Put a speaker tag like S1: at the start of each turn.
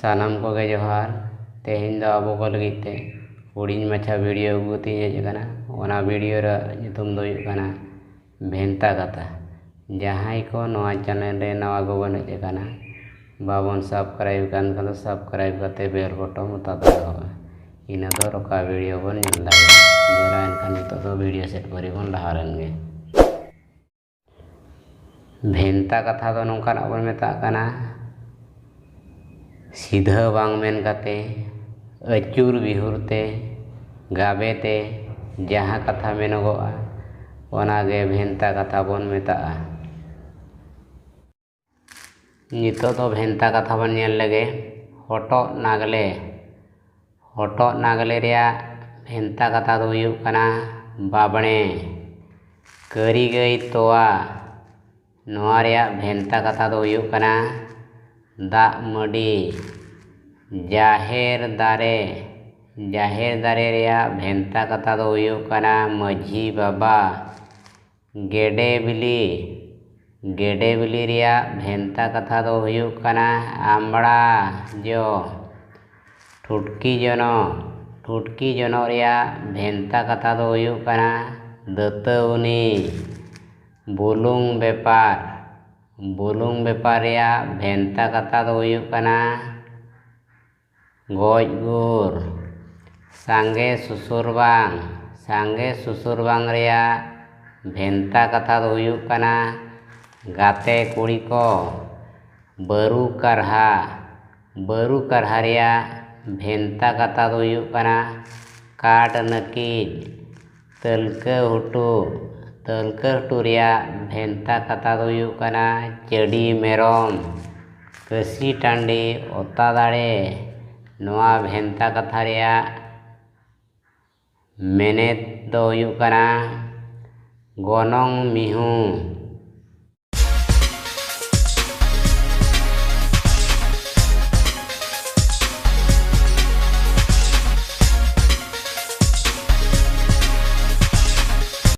S1: सानाम को गे जोहार। तेहें दो आबो को लगित ते हुडिंग माछा वीडियो अगु ती हेज कना। ओना वीडियो रा नितुम दो हुयुग कना भेंता कथा। जहां को नवा चैनल रे नवा गो बन हेज कना बाबन सब्सक्राइब कान कदो सब्सक्राइब करते बेल बटन उता दो इन दो रोका वीडियो बन नेल दाड़े जरा एनखान नितो दो वीडियो सेट करी बन लहा रेन गे। भेंता कथा दो नोंकान बन मेता कना सीधा बांग मेन काते अचूर बिहुरते गाबेते जहाँ कथा मेनोगोआ ओनागे भेंता कथा बन मेता। नितो तो भेंता कथा बन नेल लगे हटोग नागले। हटोग नागले रिया भेंता कथा दो हुयुग कना बाबणे करी गई तोआ। नोआ रिया भेंता कथा दो हुयुग कना दाग मडी। जाहेर दारे। जाहेर दारे रिया भेंता कथा दो हुयुग कना माझी बाबा। गेडे बिली। गेडे बिली रिया भेंता कथा दो हुयुग कना आमड़ा जो। ठुटकी जनो। ठुटकी जनो रिया भेंता कथा दो हुयुग कना दातौनी। बुलुंग बेपार। बुलुंग बेपार रिया भेंता कथा दो हुयुग कना गोज गुर। सांगे सुसुर बांग। सांगे सुसुर बांग रिया भेंता कथा दो हुयुग कना गाते कुड़ी को। बारू करहा। बारू करहा रिया भेंता कथा दो हुयुग कना काट नकीज। तलका हुटू। तलका हुटू रिया भेंता कथा दो हुयुग कना चडी मेरम। कसी टांडी ओता दाड़े। नोआ भेंता कथा रिया मेनेत दो हुयुग कना गोनोंग मिहू।